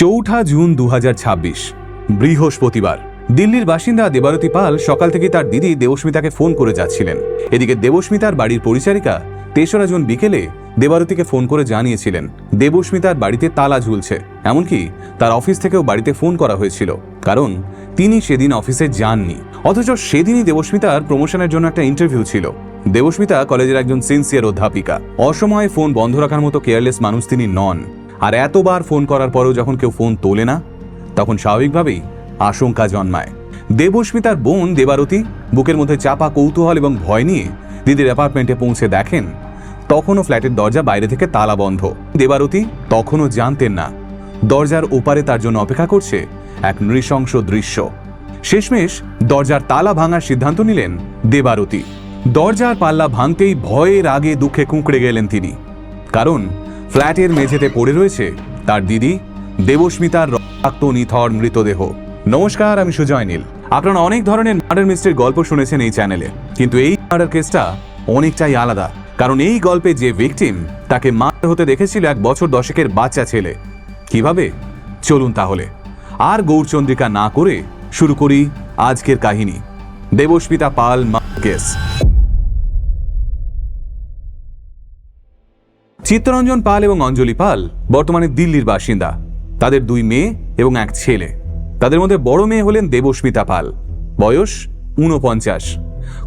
চৌঠা জুন 2026 বৃহস্পতিবার দিল্লির বাসিন্দা দেবারতী পাল সকাল থেকে তার দিদি দেবস্মিতাকে ফোন করে যাচ্ছিলেন। এদিকে দেবস্মিতার বাড়ির পরিচারিকা ৩রা জুন বিকেলে দেবারতীকে ফোন করে জানিয়েছিলেন দেবস্মিতার বাড়িতে তালা ঝুলছে। এমনকি তার অফিস থেকেও বাড়িতে ফোন করা হয়েছিল, কারণ তিনি সেদিন অফিসে যাননি। অথচ সেদিনই দেবস্মিতার প্রমোশনের জন্য একটা ইন্টারভিউ ছিল। দেবস্মিতা কলেজের একজন সিনসিয়ার অধ্যাপিকা। অসময়ে ফোন বন্ধ রাখার মতো কেয়ারলেস মানুষ তিনি নন। আর এতবার ফোন করার পরেও যখন কেউ ফোন তোলে না, তখন স্বাভাবিকভাবেই আশঙ্কা জন্মায়। দেবস্মিতার বোন দেবারতী বুকের মধ্যে চাপা কৌতূহল এবং ভয় নিয়ে দিদির অ্যাপার্টমেন্টে পৌঁছে দেখেন তখনও ফ্ল্যাটের দরজা বাইরে থেকে তালা বন্ধ। দেবারতী তখনও জানতেন না দরজার ওপারে তার জন্য অপেক্ষা করছে এক নৃশংস দৃশ্য। শেষমেশ দরজার তালা ভাঙার সিদ্ধান্ত নিলেন দেবারতী। দরজার পাল্লা ভাঙতেই ভয়ের আগে দুঃখে কুঁকড়ে গেলেন তিনি, কারণ ফ্ল্যাটের মেঝেতে পড়ে রয়েছে তার দিদি দেবস্মিতার রক্তাক্ত নিথর মৃতদেহ। নমস্কার, আমি সুজয় নীল। আপনারা অনেক ধরনের মার্ডার মিস্ট্রির গল্প শুনেছেন এই চ্যানেলে, কিন্তু এই মার্ডার কেসটা অনেকটাই আলাদা। কারণ এই গল্পে যে ভিকটিম, তাকে মার্ডার হতে দেখেছিল 1 বছর 10-এর বাচ্চা ছেলে। কিভাবে? চলুন তাহলে আর গৌরচন্দ্রিকা না করে শুরু করি আজকের কাহিনী, দেবস্মিতা পাল মার্ডার কেস। চিত্তরঞ্জন পাল এবং অঞ্জলি পাল বর্তমানে দিল্লির বাসিন্দা। তাদের 2 মেয়ে এবং 1 ছেলে। তাদের মধ্যে বড় মেয়ে হলেন দেবস্মিতা পাল, বয়স 49।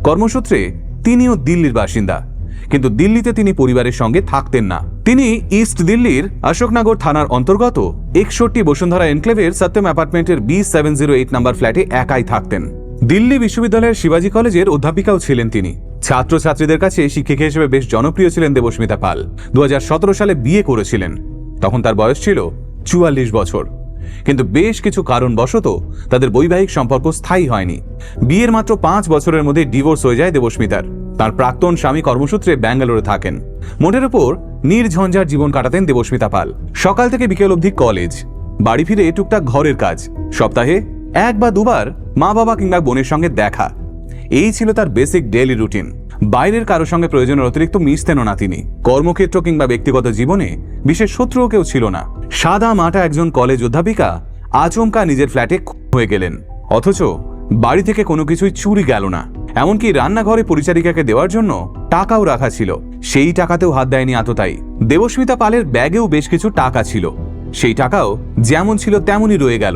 কর্মসূত্রে তিনিও দিল্লির বাসিন্দা, কিন্তু দিল্লিতে তিনি পরিবারের সঙ্গে থাকতেন না। তিনি ইস্ট দিল্লির অশোকনগর থানার অন্তর্গত 61 বসুন্ধরা এনক্লেভের সত্যম অ্যাপার্টমেন্টের B708 নম্বর ফ্ল্যাটে একাই থাকতেন। দিল্লি বিশ্ববিদ্যালয়ের শিবাজি কলেজের অধ্যাপিকাও ছিলেন তিনি। ছাত্রছাত্রীদের কাছে শিক্ষিকা হিসেবে বেশ জনপ্রিয় ছিলেন দেবস্মিতা পাল। 2017 সালে বিয়ে করেছিলেন, তখন তার বয়স ছিল 44 বছর। কিন্তু বেশ কিছু কারণবশত তাদের বৈবাহিক সম্পর্ক স্থায়ী হয়নি। বিয়ের মাত্র 5 বছরের মধ্যে ডিভোর্স হয়ে যায় দেবস্মিতার। তার প্রাক্তন স্বামী কর্মসূত্রে ব্যাঙ্গালোরে থাকেন। মোটের উপর নির্ঝঞ্ঝাট জীবন কাটাতেন দেবস্মিতা পাল। সকাল থেকে বিকেল অবধি কলেজ, বাড়ি ফিরে টুকটাক ঘরের কাজ, সপ্তাহে 1 বা 2 বার মা বাবা কিংবা বোনের সঙ্গে দেখা, এই ছিল তার বেসিক ডেইলি রুটিন। বাইরের কারোর সঙ্গে প্রয়োজনের অতিরিক্ত মিশতেনও না তিনি। কর্মক্ষেত্র কিংবা ব্যক্তিগত জীবনে বিশেষ শত্রুও কেউ ছিল না। সাদা মাটা একজন কলেজ অধ্যাপিকা আচমকা নিজের ফ্ল্যাটে হয়ে গেলেন, অথচ বাড়ি থেকে কোনো কিছুই চুরি গেল না। এমনকি রান্নাঘরে পরিচারিকাকে দেওয়ার জন্য টাকাও রাখা ছিল, সেই টাকাতেও হাত দেয়নি আততায়ী। দেবস্মিতা পালের ব্যাগেও বেশ কিছু টাকা ছিল, সেই টাকাও যেমন ছিল তেমনই রয়ে গেল।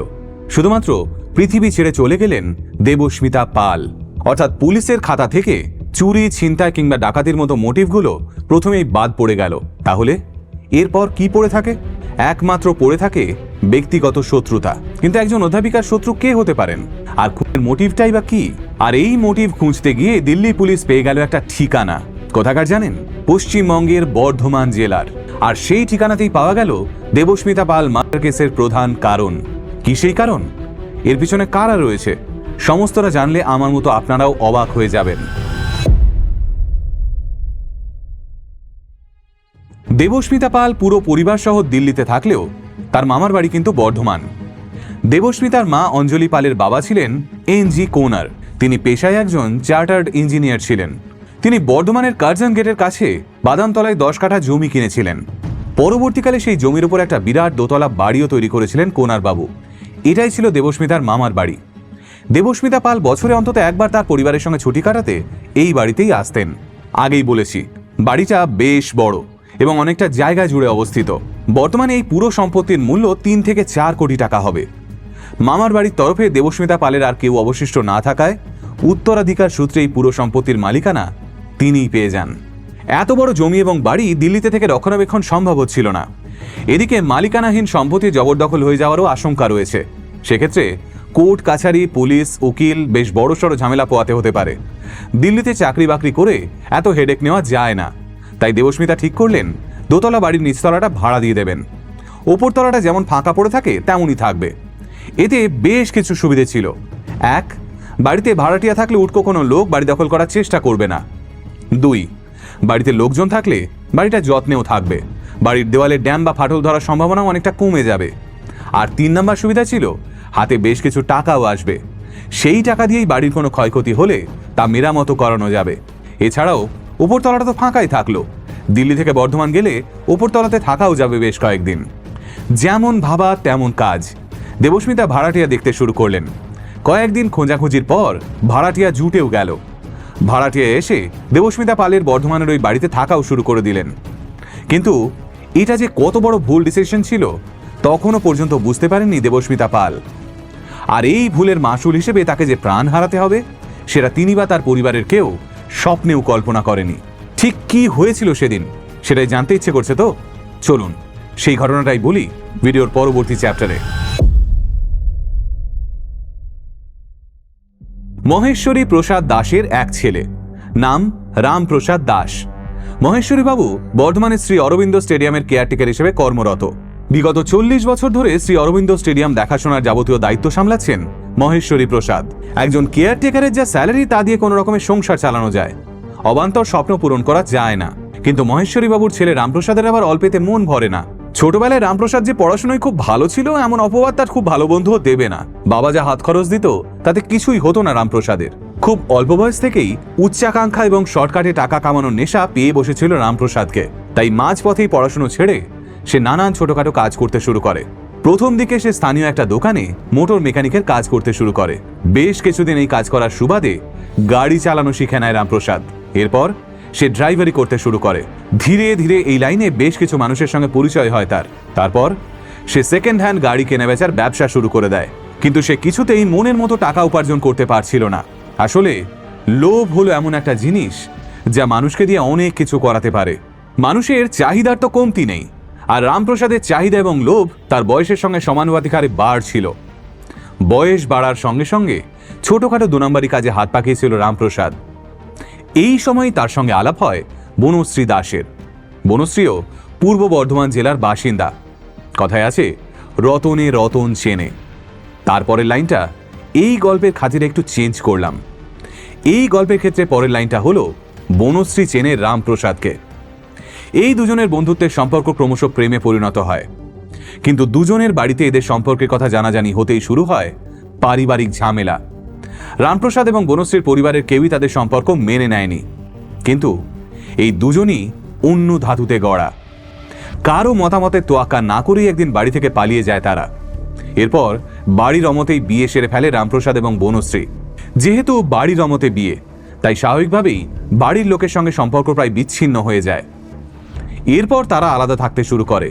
শুধুমাত্র পৃথিবী ছেড়ে চলে গেলেন দেবস্মিতা পাল। অর্থাৎ পুলিশের খাতা থেকে চুরি, ছিনতাই কিংবা ডাকাতির মতো মোটিভগুলো প্রথমেই বাদ পড়ে গেল। তাহলে এরপর কি পড়ে থাকে? একমাত্র পড়ে থাকে ব্যক্তিগত শত্রুতা। কিন্তু একজন অধ্যাপিকার শত্রু কে হতে পারেন? আর খুনের মোটিভটাই বা কি? আর এই মোটিভ খুঁজতে গিয়ে দিল্লি পুলিশ পেয়ে গেল একটা ঠিকানা। কোথাকার জানেন? পশ্চিমবঙ্গের বর্ধমান জেলার। আর সেই ঠিকানাতেই পাওয়া গেল দেবস্মিতা পাল মার্ডার কেসের প্রধান কারণ। কি সেই কারণ? এর পিছনে কারা রয়েছে? সমস্তটা জানলে আমার মতো আপনারাও অবাক হয়ে যাবেন। দেবস্মিতা পাল পুরো পরিবার সহ দিল্লিতে থাকলেও তার মামার বাড়ি কিন্তু বর্ধমান। দেবস্মিতার মা অঞ্জলি পালের বাবা ছিলেন NG কোনার। তিনি পেশায় একজন চার্টার্ড ইঞ্জিনিয়ার ছিলেন। তিনি বর্ধমানের কার্জন গেটের কাছে বাদামতলায় 10 কাঠা জমি কিনেছিলেন। পরবর্তীকালে সেই জমির উপর একটা বিরাট দোতলা বাড়িও তৈরি করেছিলেন কোনার বাবু। এটাই ছিল দেবস্মিতার মামার বাড়ি। দেবস্মিতা পাল বছরে অন্তত একবার তার পরিবারের সঙ্গে ছুটি কাটাতে এই বাড়িতেই আসতেন। আগেই বলেছি, বাড়িটা বেশ বড় এবং অনেকটা জায়গা জুড়ে অবস্থিত। বর্তমানে এই পুরো সম্পত্তির মূল্য 3 থেকে 4 কোটি টাকা হবে। মামার বাড়ির তরফে দেবস্মিতা পালের আর কেউ অবশিষ্ট না থাকায় উত্তরাধিকার সূত্রে এই পুরো সম্পত্তির মালিকানা তিনিই পেয়ে যান। এত বড় জমি এবং বাড়ি দিল্লিতে থেকে রক্ষণাবেক্ষণ সম্ভব হচ্ছিল না। এদিকে মালিকানাহীন সম্পত্তি জবরদখল হয়ে যাওয়ারও আশঙ্কা রয়েছে। সেক্ষেত্রে কোর্ট কাছারি, পুলিশ, উকিল বেশ বড়সড় ঝামেলা পোয়াতে হতে পারে। দিল্লিতে চাকরি বাকরি করে এত হেডেক নেওয়া যায় না। তাই দেবস্মিতা ঠিক করলেন দোতলা বাড়ির নিচতলাটা ভাড়া দিয়ে দেবেন। ওপরতলাটা যেমন ফাঁকা পড়ে থাকে তেমনই থাকবে। এতে বেশ কিছু সুবিধে ছিল। 1, বাড়িতে ভাড়াটিয়া থাকলে উটকো কোনো লোক বাড়ি দখল করার চেষ্টা করবে না। 2, বাড়িতে লোকজন থাকলে বাড়িটা যত্নেও থাকবে। বাড়ির দেওয়ালে ড্যাম বা ফাটল ধরার সম্ভাবনাও অনেকটা কমে যাবে। আর 3 নম্বর সুবিধা ছিল হাতে বেশ কিছু টাকাও আসবে। সেই টাকা দিয়েই বাড়ির কোনো ক্ষয়ক্ষতি হলে তা মেরামতো করানো যাবে। এছাড়াও উপরতলাটা তো ফাঁকাই থাকলো। দিল্লি থেকে বর্ধমান গেলে উপরতলাতে থাকাও যাবে বেশ কয়েকদিন। যেমন ভাবা তেমন কাজ। দেবস্মিতা ভাড়াটিয়া দেখতে শুরু করলেন। কয়েকদিন খোঁজাখুঁজির পর ভাড়াটিয়া জুটেও গেল। ভাড়াটিয়া এসে দেবস্মিতা পালের বর্ধমানের ওই বাড়িতে থাকাও শুরু করে দিলেন। কিন্তু এটা যে কত বড় ভুল ডিসিশন ছিল তখনও পর্যন্ত বুঝতে পারেননি দেবস্মিতা পাল। আর এই ভুলের মাসুল হিসেবে তাকে যে প্রাণ হারাতে হবে সেটা তিনি বা তার পরিবারের কেউ স্বপ্নেও কল্পনা করেনি। ঠিক কি হয়েছিল সেদিন সেটাই জানতে ইচ্ছে করছে তো চলুন সেই ঘটনাটাই বলি ভিডিওর পরবর্তী চ্যাপ্টারে। মহেশ্বরী প্রসাদ দাসের এক ছেলে, নাম রামপ্রসাদ দাস। মহেশ্বরী বাবু বর্ধমানের শ্রী অরবিন্দ স্টেডিয়ামের কেয়ারটেকার হিসেবে কর্মরত। বিগত 40 বছর ধরে শ্রী অরবিন্দ স্টেডিয়াম দেখাশোনার যাবতীয় দায়িত্ব সামলাচ্ছেন মহেশ্বরী প্রসাদ। একজন কেয়ারটেকারের যা স্যালারি তা দিয়ে কোনো রকমের সংসার চালানো যায়, অবান্তর স্বপ্ন পূরণ করা যায় না। কিন্তু মহেশ্বরী বাবুর ছেলে রামপ্রসাদের আবার অল্পেতে মন ভরে না। ছোটবেলায় রামপ্রসাদ যে পড়াশোনায় খুব ভালো ছিল এমন অপবাদ তার খুব ভালো বন্ধুও দেবে না। বাবা যা হাত খরচ দিত তাতে কিছুই হতো না রামপ্রসাদের। খুব অল্প বয়স থেকেই উচ্চাকাঙ্ক্ষা এবং শর্টকাটে টাকা কামানোর নেশা পেয়ে বসেছিল রামপ্রসাদকে। তাই মাঝপথেই পড়াশুনো ছেড়ে সে নানান ছোটখাটো কাজ করতে শুরু করে। প্রথম দিকে সে স্থানীয় একটা দোকানে মোটর মেকানিকের কাজ করতে শুরু করে। বেশ কিছুদিন এই কাজ করার সুবাদে গাড়ি চালানো শিখে নেয় রামপ্রসাদ। এরপর সে ড্রাইভারি করতে শুরু করে। ধীরে ধীরে এই লাইনে বেশ কিছু মানুষের সঙ্গে পরিচয় হয় তার। তারপর সে সেকেন্ড হ্যান্ড গাড়ি কেনা বেচার ব্যবসা শুরু করে দেয়। কিন্তু সে কিছুতেই মনের মতো টাকা উপার্জন করতে পারছিল না। আসলে লোভ হলো এমন একটা জিনিস যা মানুষকে দিয়ে অনেক কিছু করাতে পারে। মানুষের চাহিদার তো কমতি নেই, আর রামপ্রসাদের চাহিদা এবং লোভ তার বয়সের সঙ্গে সমানুপাতিক হারে বাড়ছিল। বয়স বাড়ার সঙ্গে সঙ্গে ছোটখাটো 2 নম্বরি কাজে হাত পাকিয়েছিল রামপ্রসাদ। এই সময় তার সঙ্গে আলাপ হয় বনশ্রী দাসের। বনশ্রীও পূর্ব বর্ধমান জেলার বাসিন্দা। কথায় আছে রতনে রতন চেনে। তারপরের লাইনটা এই গল্পের খাতিরে একটু চেঞ্জ করলাম। এই গল্পের ক্ষেত্রে পরের লাইনটা হলো বনশ্রী চেনে রামপ্রসাদকে। এই দুজনের বন্ধুত্বের সম্পর্ক ক্রমশ প্রেমে পরিণত হয়। কিন্তু দুজনের বাড়িতে এদের সম্পর্কের কথা জানাজানি হতেই শুরু হয় পারিবারিক ঝামেলা। রামপ্রসাদ এবং বনশ্রীর পরিবারের কেউই তাদের সম্পর্ক মেনে নেয়নি। কিন্তু এই দুজনই অন্য ধাতুতে গড়া। কারো মতামতের তোয়াক্কা না করেই একদিন বাড়ি থেকে পালিয়ে যায় তারা। এরপর বাড়ির অমতেই বিয়ে সেরে ফেলে রামপ্রসাদ এবং বনশ্রী। যেহেতু বাড়ির অমতে বিয়ে, তাই স্বাভাবিকভাবেই বাড়ির লোকের সঙ্গে সম্পর্ক প্রায় বিচ্ছিন্ন হয়ে যায়। এরপর তারা আলাদা থাকতে শুরু করে।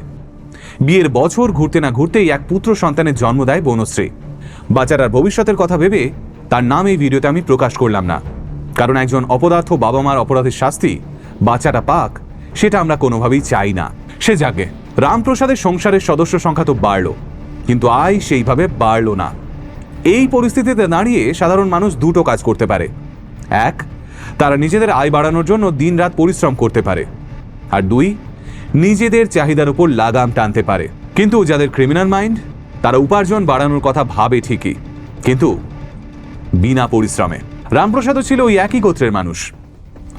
বিয়ের বছর ঘুরতে না ঘুরতেই এক পুত্র সন্তানের জন্ম দেয় বনশ্রী। বাচ্চাটার ভবিষ্যতের কথা ভেবে তার নাম এই ভিডিওতে আমি প্রকাশ করলাম না, কারণ একজন অপদার্থ বাবা মার অপরাধের শাস্তি বাচ্চাটা পাক সেটা আমরা কোনোভাবেই চাই না। সে যাকে রামপ্রসাদের সংসারের সদস্য সংখ্যা তো বাড়ল, কিন্তু আয় সেইভাবে বাড়ল না। এই পরিস্থিতিতে দাঁড়িয়ে সাধারণ মানুষ দুটো কাজ করতে পারে। এক, তারা নিজেদের আয় বাড়ানোর জন্য দিনরাত পরিশ্রম করতে পারে। আর দুই, নিজেদের চাহিদার উপর লাগাম টানতে পারে। কিন্তু যাদের ক্রিমিনাল মাইন্ড তারা উপার্জন বাড়ানোর কথা ভাবে ঠিকই, কিন্তু বিনা পরিশ্রমে। রামপ্রসাদও ছিল ওই একই গোত্রের মানুষ।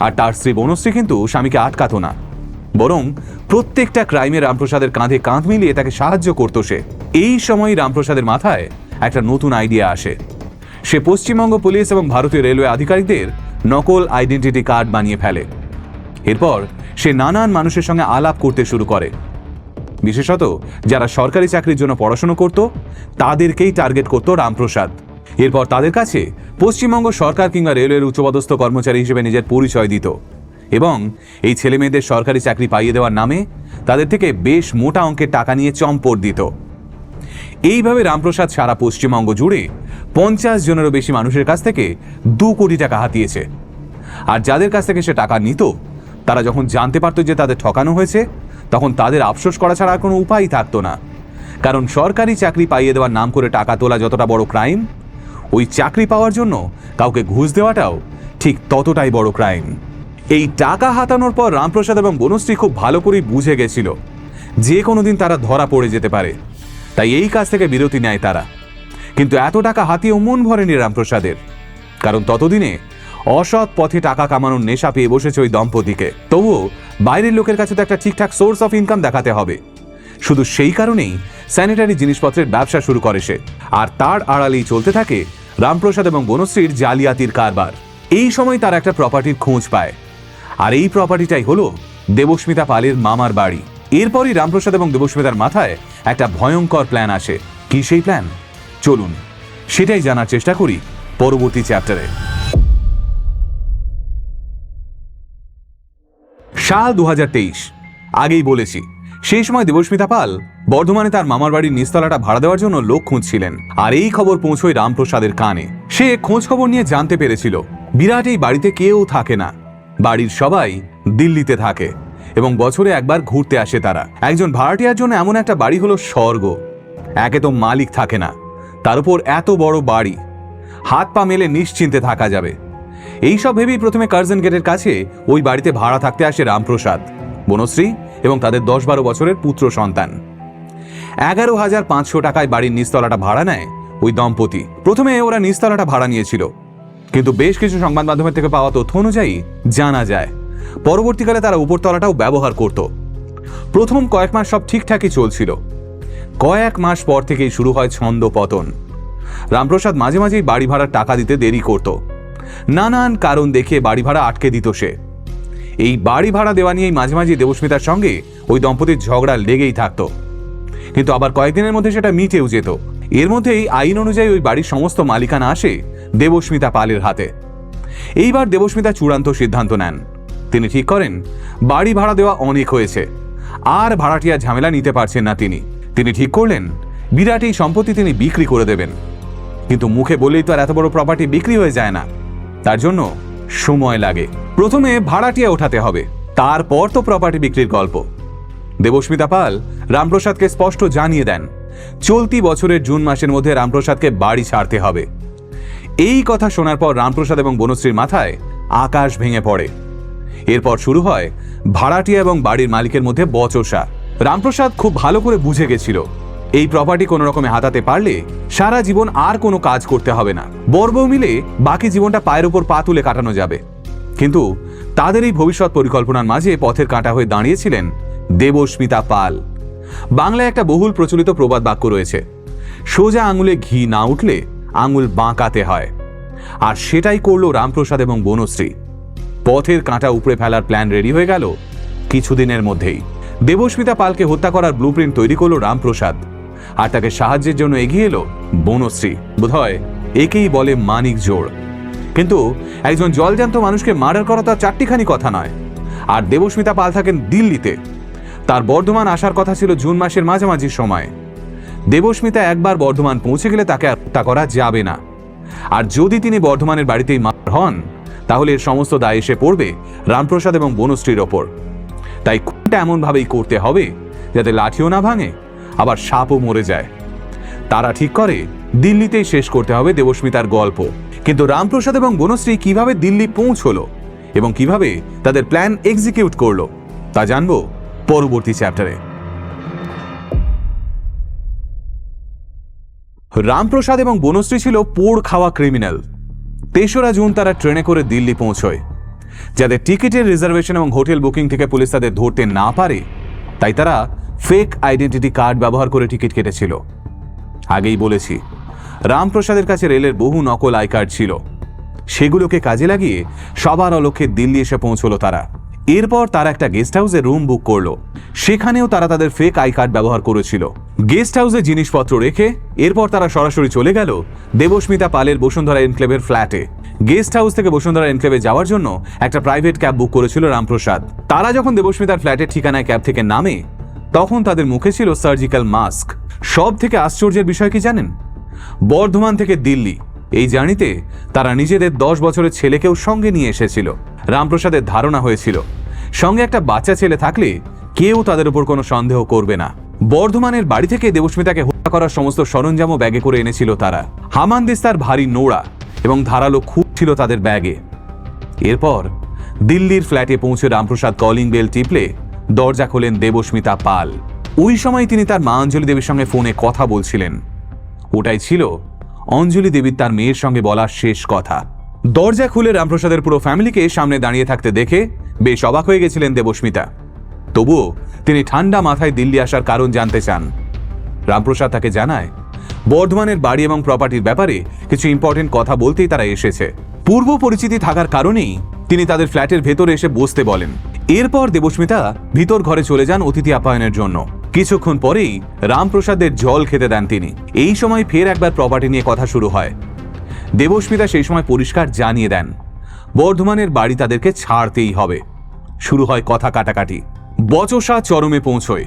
আর তার স্ত্রী বনশ্রী কিন্তু স্বামীকে আটকাতো না, বরং প্রত্যেকটা ক্রাইমে রামপ্রসাদের কাঁধে কাঁধ মিলিয়ে তাকে সাহায্য করত সে। এই সময় রামপ্রসাদের মাথায় একটা নতুন আইডিয়া আসে। সে পশ্চিমবঙ্গ পুলিশ এবং ভারতীয় রেলওয়ে আধিকারিকদের নকল আইডেন্টিটি কার্ড বানিয়ে ফেলে। এরপর সে নানান মানুষের সঙ্গে আলাপ করতে শুরু করে। বিশেষত যারা সরকারি চাকরির জন্য পড়াশোনা করত তাদেরকেই টার্গেট করত রামপ্রসাদ। এরপর তাদের কাছে পশ্চিমবঙ্গ সরকার কিংবা রেলওয়ের উচ্চপদস্থ কর্মচারী হিসেবে নিজের পরিচয় দিত এবং এই ছেলে মেয়েদের সরকারি চাকরি পাইয়ে দেওয়ার নামে তাদের থেকে বেশ মোটা অঙ্কের টাকা নিয়ে চম্পট দিত। এইভাবে রামপ্রসাদ সারা পশ্চিমবঙ্গ জুড়ে 50 জনেরও বেশি মানুষের কাছ থেকে 2 কোটি টাকা হাতিয়েছে। আর যাদের কাছ থেকে সে টাকা নিত তারা যখন জানতে পারত যে তাদের ঠকানো হয়েছে, তখন তাদের আফসোস করা ছাড়া আর কোনো উপায়ই থাকতো না। কারণ সরকারি চাকরি পাইয়ে দেওয়ার নাম করে টাকা তোলা যতটা বড় ক্রাইম, ওই চাকরি পাওয়ার জন্য কাউকে ঘুষ দেওয়াটাও ঠিক ততটাই বড় ক্রাইম। এই টাকা হাতানোর পর রামপ্রসাদ এবং বনশ্রী খুব ভালো করেই বুঝে গেছিল যে কোনোদিন তারা ধরা পড়ে যেতে পারে, তাই এই কাজ থেকে বিরতি নেয় তারা। কিন্তু এত টাকা হাতিয়েও মন ভরেনি রামপ্রসাদের, কারণ ততদিনে অসৎ পথে টাকা কামানোর নেশা পেয়ে বসেছে ওই দম্পতিকে। তবুও বাইরের লোকের কাছে তো একটা ঠিকঠাক সোর্স অফ ইনকাম দেখাতে হবে। শুধু সেই কারণেই স্যানিটারি জিনিসপত্রের ব্যবসা শুরু করে সে। আর তার আড়ালেই চলতে থাকে রামপ্রসাদ এবং বনশ্রীর জালিয়াতির কারবার। এই সময় তারা একটা প্রপার্টির খোঁজ পায়, আর এই প্রপার্টিটাই হলো দেবস্মিতা পালের মামার বাড়ি। এরপরই রামপ্রসাদ এবং দেবস্মিতার মাথায় একটা ভয়ঙ্কর প্ল্যান আসে। কি সেই প্ল্যান? চলুন সেটাই জানার চেষ্টা করি পরবর্তী চ্যাপ্টারে। সাল 2023। আগেই বলেছি, সেই সময় দেবস্মিতা পাল বর্ধমানে তার মামার বাড়ির নিচতলাটা ভাড়া দেওয়ার জন্য লোক খুঁজছিলেন। আর এই খবর পৌঁছয় রামপ্রসাদের কানে। সে খোঁজ খবর নিয়ে জানতে পেরেছিল বিরাট এই বাড়িতে কেউ থাকে না, বাড়ির সবাই দিল্লিতে থাকে এবং বছরে একবার ঘুরতে আসে তারা। একজন ভাড়াটিয়ার জন্য এমন একটা বাড়ি হলো স্বর্গ। একে তো মালিক থাকে না, তার উপর এত বড় বাড়ি, হাত পা মেলে নিশ্চিন্তে থাকা যাবে। এইসব ভেবেই প্রথমে কার্জন গেটের কাছে ওই বাড়িতে ভাড়া থাকতে আসে রামপ্রসাদ, বনশ্রী এবং তাদের 10-12 বছরের পুত্র সন্তান। 11,500 টাকায় বাড়ির নিচতলাটা ভাড়া নেয় ওই দম্পতি। প্রথমে ওরা নিচতলাটা ভাড়া নিয়েছিল, কিন্তু বেশ কিছু সংবাদ মাধ্যমের থেকে পাওয়া তথ্য অনুযায়ী জানা যায় পরবর্তীকালে তারা উপরতলাটাও ব্যবহার করত। প্রথম কয়েক মাস সব ঠিকঠাকই চলছিল। কয়েক মাস পর থেকেই শুরু হয় ছন্দপতন। রামপ্রসাদ মাঝে মাঝেই বাড়ি ভাড়ার টাকা দিতে দেরি করত। নানান কারণ দেখিয়ে বাড়ি ভাড়া আটকে দিত সে। এই বাড়ি ভাড়া দেওয়া নিয়েই মাঝে মাঝে দেবস্মিতার সঙ্গে ওই দম্পতির ঝগড়া লেগেই থাকত, কিন্তু আবার কয়েকদিনের মধ্যে সেটা মিটেও যেত। এর মধ্যেই আইন অনুযায়ী ওই বাড়ির সমস্ত মালিকানা আসে দেবস্মিতা পালের হাতে। এইবার দেবস্মিতা চূড়ান্ত সিদ্ধান্ত নেন। তিনি ঠিক করেন বাড়ি ভাড়া দেওয়া অনেক হয়েছে, আর ভাড়াটিয়া ঝামেলা নিতে পারছেন না। তিনি ঠিক করলেন বিরাট এই সম্পত্তি তিনি বিক্রি করে দেবেন। কিন্তু মুখে বললেই তো আর এত বড় প্রপার্টি বিক্রি হয়ে যায় না, তার জন্য সময় লাগে। প্রথমে ভাড়াটিয়া ওঠাতে হবে, তারপর তো প্রপার্টি বিক্রির গল্প। দেবস্মিতা পাল রামপ্রসাদকে স্পষ্ট জানিয়ে দেন চলতি বছরের জুন মাসের মধ্যে রামপ্রসাদকে বাড়ি ছাড়তে হবে। এই কথা শোনার পর রামপ্রসাদ এবং বনশ্রীর মাথায় আকাশ ভেঙে পড়ে। এরপর শুরু হয় ভাড়াটিয়া এবং বাড়ির মালিকের মধ্যে বচসা। রামপ্রসাদ খুব ভালো করে বুঝে গেছিল এই প্রপার্টি কোনো রকমে হাতাতে পারলে সারা জীবন আর কোনো কাজ করতে হবে না, বরবউ মিলে বাকি জীবনটা পায়ের উপর পা তুলে কাটানো যাবে। কিন্তু তাদের এই ভবিষ্যৎ পরিকল্পনার মাঝে পথের কাঁটা হয়ে দাঁড়িয়েছিলেন দেবস্মিতা পাল। বাংলায় একটা বহুল প্রচলিত প্রবাদ বাক্য রয়েছে, সোজা আঙুলে ঘি না উঠলে আঙুল বাঁকাতে হয়। আর সেটাই করলো রামপ্রসাদ এবং বনশ্রী। পথের কাঁটা উপড়ে ফেলার প্ল্যান রেডি হয়ে গেল কিছুদিনের মধ্যেই। দেবস্মিতা পালকে হত্যা করার ব্লুপ্রিন্ট তৈরি করলো রামপ্রসাদ, আর তাকে সাহায্যের জন্য এগিয়ে এলো বনশ্রী। বোধহয় একেই বলে মানিক জোড়। কিন্তু একজন জলজান্ত মানুষকে মার্ডার করা তার চারটিখানি কথা নয়। আর দেবস্মিতা পাল থাকেন দিল্লিতে। তার বর্ধমান আসার কথা ছিল জুন মাসের মাঝামাঝি সময়। দেবস্মিতা একবার বর্ধমান পৌঁছে গেলে তাকে হত্যা করা যাবে না। আর যদি তিনি বর্ধমানের বাড়িতেই মার হন, তাহলে এর সমস্ত দায় এসে পড়বে রামপ্রসাদ এবং বনশ্রীর ওপর। তাই খুনটা এমনভাবেই করতে হবে যাতে লাঠিও না ভাঙে, আবার সাপও মরে যায়। তারা ঠিক করে দিল্লিতেই শেষ করতে হবে দেবস্মিতার গল্প। কিন্তু রামপ্রসাদ এবং বনশ্রী কিভাবে দিল্লি পৌঁছলো এবং কিভাবে তাদের প্ল্যান এক্সিকিউট করলো তা জানবো পরবর্তী চ্যাপ্টারে। রামপ্রসাদ এবং বনশ্রী ছিল পোড় খাওয়া ক্রিমিনাল। 3রা জুন তারা ট্রেনে করে দিল্লি পৌঁছয়। যাদের টিকিটের রিজার্ভেশন এবং হোটেল বুকিং থেকে পুলিশ তাদের ধরতে না পারে, তাই তারা ফেক আইডেন্টিটি কার্ড ব্যবহার করে টিকিট কেটেছিল। আগেই বলেছি রামপ্রসাদের কাছে রেলের বহু নকল আই কার্ড ছিল। সেগুলোকে কাজে লাগিয়ে সবার অলক্ষ্যে দিল্লি এসে পৌঁছলো তারা। এরপর তারা একটা গেস্ট হাউসে রুম বুক করলো। সেখানেও তারা তাদের ফেক আই কার্ড ব্যবহার করেছিল। গেস্ট হাউসে জিনিসপত্র রেখে এরপর তারা সরাসরি চলে গেল দেবস্মিতা পালের বসুন্ধরা এনক্লেভের ফ্ল্যাটে। গেস্ট হাউস থেকে বসুন্ধরা এনক্লেভে যাওয়ার জন্য একটা প্রাইভেট ক্যাব বুক করেছিল রামপ্রসাদ। তারা যখন দেবস্মিতার ফ্ল্যাটের ঠিকানায় ক্যাব থেকে নামে, তখন তাদের মুখে ছিল সার্জিক্যাল মাস্ক। সব থেকে আশ্চর্যের বিষয় কি জানেন? বর্ধমান থেকে দিল্লি এই জার্নিতে তারা নিজেদের 10 বছরের ছেলেকেও সঙ্গে নিয়ে এসেছিল। রামপ্রসাদের ধারণা হয়েছিল সঙ্গে একটা বাচ্চা ছেলে থাকলে কেউ তাদের উপর কোনো সন্দেহ করবে না। বর্ধমানের বাড়ি থেকে দেবস্মিতাকে হত্যা করার সমস্ত সরঞ্জামও ব্যাগে করে এনেছিল তারা। হামানদিস্তার ভারী নোড়া এবং ধারালো খুব ছিল তাদের ব্যাগে। এরপর দিল্লির ফ্ল্যাটে পৌঁছে রামপ্রসাদ কলিং বেল টিপলে দরজা খোলেন দেবস্মিতা পাল। ওই সময় তিনি তার মা অঞ্জলি দেবীর সঙ্গে ফোনে কথা বলছিলেন। ওটাই ছিল অঞ্জলি দেবীর তার মেয়ের সঙ্গে বলা শেষ কথা। দরজা খুলে রামপ্রসাদের পুরো ফ্যামিলিকে সামনে দাঁড়িয়ে থাকতে দেখে বেশ অবাক হয়ে গেছিলেন দেবস্মিতা। তবুও তিনি ঠান্ডা মাথায় দিল্লি আসার কারণ জানতে চান। রামপ্রসাদ তাকে জানায় বর্ধমানের বাড়ি এবং প্রপার্টির ব্যাপারে কিছু ইম্পর্টেন্ট কথা বলতেই তারা এসেছে। পূর্ব পরিচিতি থাকার কারণেই তিনি তাদের ফ্ল্যাটের ভেতরে এসে বসতে বলেন। এরপর দেবস্মিতা ভিতর ঘরে চলে যান অতিথি আপ্যায়নের জন্য। কিছুক্ষণ পরেই রামপ্রসাদের জল খেতে দেন তিনি। এই সময় ফের একবার প্রপার্টি নিয়ে কথা শুরু হয়। দেবস্মিতা সেই সময় পরিষ্কার জানিয়ে দেন বর্ধমানের বাড়ি তাদেরকে ছাড়তেই হবে। শুরু হয় কথা কাটাকাটি। বচসা চরমে পৌঁছয়।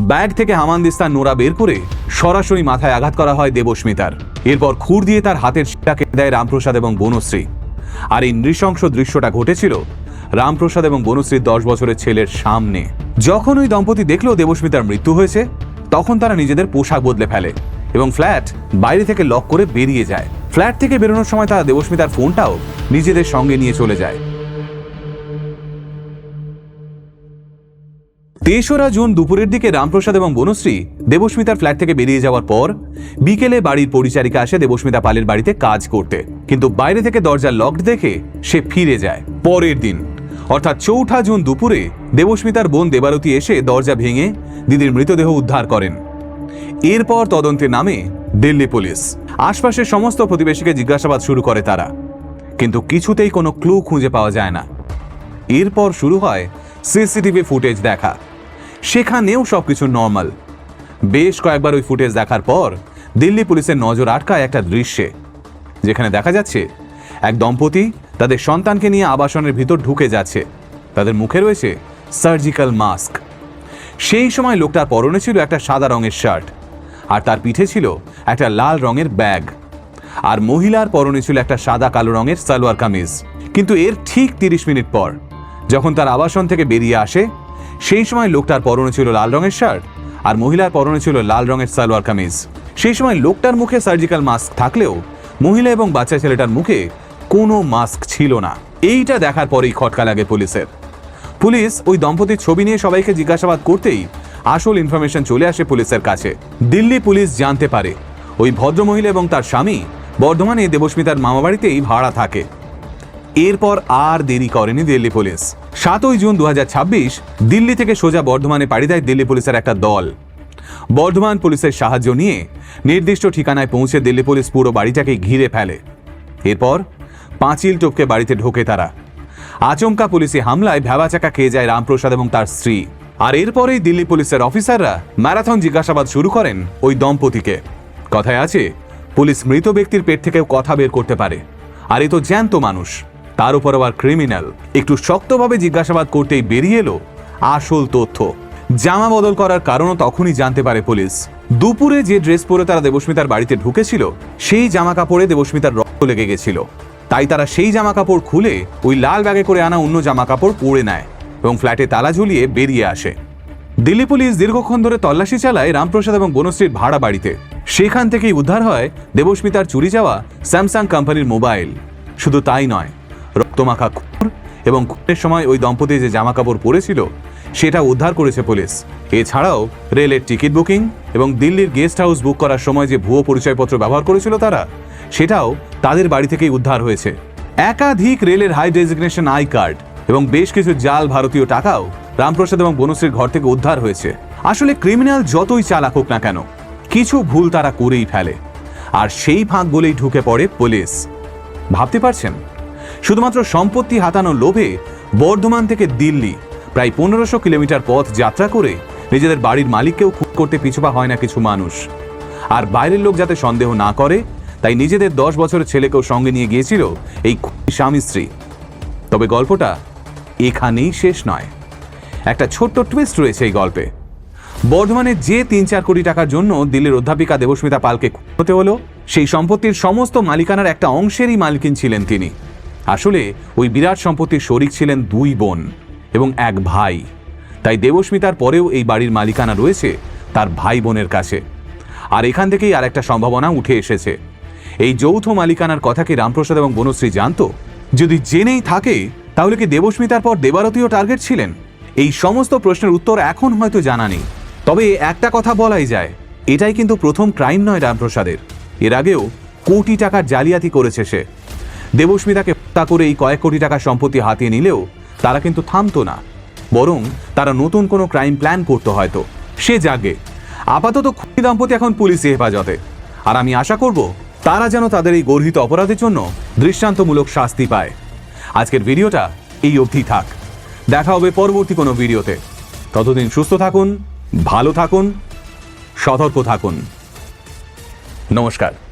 ব্যাগ থেকে হামানদিস্তার নোড়া বের করে সরাসরি মাথায় আঘাত করা হয় দেবস্মিতার। এরপর খুর দিয়ে তার হাতের শিরা কেটে দেয় রামপ্রসাদ এবং বনশ্রী। আর এই নৃশংস দৃশ্যটা ঘটেছিল রামপ্রসাদ এবং বনশ্রীর 10 বছরের ছেলের সামনে। যখন ওই দম্পতি দেখলো দেবস্মিতার মৃত্যু হয়েছে, তখন তারা নিজেদের পোশাক বদলে ফেলে এবং ফ্ল্যাট বাইরে থেকে লক করে বেরিয়ে যায়। ফ্ল্যাট থেকে বেরোনোর সময় তারা দেবস্মিতার ফোনটাও নিজেদের সঙ্গে নিয়ে চলে যায়। 3রা জুন দুপুরের দিকে রামপ্রসাদ এবং বনশ্রী দেবস্মিতার ফ্ল্যাট থেকে বেরিয়ে যাওয়ার পর বিকেলে বাড়ির পরিচারিকা আসে দেবস্মিতা পালের বাড়িতে কাজ করতে, কিন্তু বাইরে থেকে দরজা লকড দেখে সে ফিরে যায়। পরের দিন অর্থাৎ 4ঠা জুন দুপুরে দেবস্মিতার বোন দেবারতী এসে দরজা ভেঙে দিদির মৃতদেহ উদ্ধার করেন। এরপর তদন্তে নামে দিল্লি পুলিশ। আশপাশের সমস্ত প্রতিবেশীকে জিজ্ঞাসাবাদ শুরু করে তারা, কিন্তু কিছুতেই কোনো ক্লু খুঁজে পাওয়া যায় না। এরপর শুরু হয় সিসিটিভি ফুটেজ দেখা। সেখানেও সবকিছু নর্মাল। বেশ কয়েকবার ওই ফুটেজ দেখার পর দিল্লি পুলিশের নজর আটকায় একটা দৃশ্যে, যেখানে দেখা যাচ্ছে এক দম্পতি তাদের সন্তানকে নিয়ে আবাসনের ভিতর ঢুকে যাচ্ছে। তাদের মুখে রয়েছে সার্জিক্যাল মাস্ক। সেই সময় লোকটার পরনে ছিল একটা সাদা রঙের শার্ট, আর তার পিঠে ছিল একটা লাল রঙের ব্যাগ, আর মহিলার পরনে ছিল একটা সাদা কালো রঙের সালোয়ার কামিজ। কিন্তু এর ঠিক 30 মিনিট পর যখন তার আবাসন থেকে বেরিয়ে আসে, সেই সময় লোকটার পরনে ছিল লাল রঙের শার্ট আর মহিলার পরনে ছিল লাল রঙের সালোয়ার কামিজ। সেই সময় লোকটার মুখে সার্জিক্যাল মাস্ক থাকলেও মহিলা এবং বাচ্চা ছেলেটার মুখে কোনো মাস্ক ছিল না। এইটা দেখার পরেই খটকা লাগে পুলিশের। পুলিশ ওই দম্পতির ছবি নিয়ে সবাইকে জিজ্ঞাসাবাদ করতেই আসল ইনফরমেশন চলে আসে পুলিশের কাছে। দিল্লি পুলিশ জানতে পারে ওই ভদ্রমহিলা এবং তার স্বামী বর্ধমানে দেবস্মিতার মামাবাড়িতেই ভাড়া থাকে। এরপর আর দেরি করেনি দিল্লি পুলিশ। 7ই জুন 2026 দিল্লি থেকে সোজা বর্ধমানে পাড়ি দেয় দিল্লি পুলিশের একটা দল। বর্ধমান পুলিশের সাহায্য নিয়ে নির্দিষ্ট ঠিকানায় পৌঁছে দিল্লি পুলিশ পুরো বাড়িটাকে ঘিরে ফেলে। এরপর পাঁচিল টপকে বাড়িতে ঢোকে তারা। আচমকা পুলিশি হামলায় ভ্যাবাচাকা খেয়ে যায় রামপ্রসাদ এবং তার স্ত্রী। আর এরপরেই দিল্লি পুলিশের অফিসাররা ম্যারাথন জিজ্ঞাসাবাদ শুরু করেন ওই দম্পতিকে। কথায় আছে, পুলিশ মৃত ব্যক্তির পেট থেকেও কথা বের করতে পারে, আর এ তো জ্যান্ত মানুষ, তার উপর আবার ক্রিমিনাল। একটু শক্তভাবে জিজ্ঞাসাবাদ করতেই বেরিয়ে এলো আসল তথ্য। জামা বদল করার কারণও তখনই জানতে পারে পুলিশ। দুপুরে যে ড্রেস পরে তারা দেবস্মিতার বাড়িতে ঢুকেছিল, সেই জামা কাপড়ে দেবস্মিতার রক্ত লেগে গেছিল। তাই তারা সেই জামা কাপড় খুলে ওই লাল ব্যাগে করে আনা অন্য জামা কাপড় পরে নেয় এবং ফ্ল্যাটে তালা ঝুলিয়ে বেরিয়ে আসে। দিল্লি পুলিশ দীর্ঘক্ষণ ধরে তল্লাশি চালায় রামপ্রসাদ এবং বনশ্রীর ভাড়া বাড়িতে। সেখান থেকেই উদ্ধার হয় দেবস্মিতার চুরি যাওয়া স্যামসাং কোম্পানির মোবাইল। শুধু তাই নয়, রক্তমাখা খুর এবং খুনের সময় ওই দম্পতি যে জামা কাপড় পরেছিল সেটা উদ্ধার করেছে পুলিশ। এছাড়াও রেলের টিকিট বুকিং এবং দিল্লির গেস্ট হাউস বুক করার সময় যে ভুয়ো পরিচয়পত্র ব্যবহার করেছিল তারা, সেটাও তাদের বাড়ি থেকেই উদ্ধার হয়েছে। একাধিক রেলের হাই ডেজিগনেশন আই কার্ড এবং বেশ কিছু জাল ভারতীয় টাকাও রামপ্রসাদ এবং বনশ্রীর ঘর থেকে উদ্ধার হয়েছে। আসলে ক্রিমিনাল যতই চালাক হোক না কেন, কিছু ভুল তারা করেই ফেলে, আর সেই ফাঁক বলেই ঢুকে পড়ে পুলিশ। ভাবতে পারছেন, শুধুমাত্র সম্পত্তি হাতানোর লোভে বর্ধমান থেকে দিল্লি প্রায় 1500 কিলোমিটার পথ যাত্রা করে নিজেদের বাড়ির মালিককেও খুন করতে পিছুপা হয় না কিছু মানুষ। আর বাইরের লোক যাতে সন্দেহ না করে, তাই নিজেদের 10 বছরের ছেলেকেও সঙ্গে নিয়ে গিয়েছিল এই স্বামী স্ত্রী। তবে গল্পটা এখানেই শেষ নয়, একটা ছোট্ট টুইস্ট রয়েছে এই গল্পে। বর্ধমানে যে 3-4 কোটি টাকার জন্য দিল্লির অধ্যাপিকা দেবস্মিতা পালকে খুন হতে হলো, সেই সম্পত্তির সমস্ত মালিকানার একটা অংশেরই মালিকিন ছিলেন তিনি। আসলে ওই বিরাট সম্পত্তির শরিক ছিলেন 2 বোন এবং 1 ভাই। তাই দেবস্মিতার পরেও এই বাড়ির মালিকানা রয়েছে তার ভাই বোনের কাছে। আর এখান থেকেই আর একটা সম্ভাবনা উঠে এসেছে, এই যৌথ মালিকানার কথা কি রামপ্রসাদ এবং বনশ্রী জানতো? যদি জেনেই থাকে, তাহলে কি দেবস্মিতার পর দেবারতীও টার্গেট ছিলেন? এই সমস্ত প্রশ্নের উত্তর এখন হয়তো জানা নেই। তবে একটা কথা বলাই যায়, এটাই কিন্তু প্রথম ক্রাইম নয় রামপ্রসাদের। এর আগেও কোটি টাকার জালিয়াতি করেছে সে। দেবস্মিতাকে হত্যা করে এই কয়েক কোটি টাকার সম্পত্তি হাতিয়ে নিলেও তারা কিন্তু থামতো না, বরং তারা নতুন কোনো ক্রাইম প্ল্যান করতো হয়তো। সে জাগে। আপাতত খুনি দম্পতি এখন পুলিশি হেফাজতে, আর আমি আশা করব তারা যেন তাদের এই গর্হিত অপরাধের জন্য দৃষ্টান্তমূলক শাস্তি পায়। আজকের ভিডিওটা এই অবধি থাক, দেখা হবে পরবর্তী কোনো ভিডিওতে। ততদিন সুস্থ থাকুন, ভালো থাকুন, সতর্ক থাকুন। নমস্কার।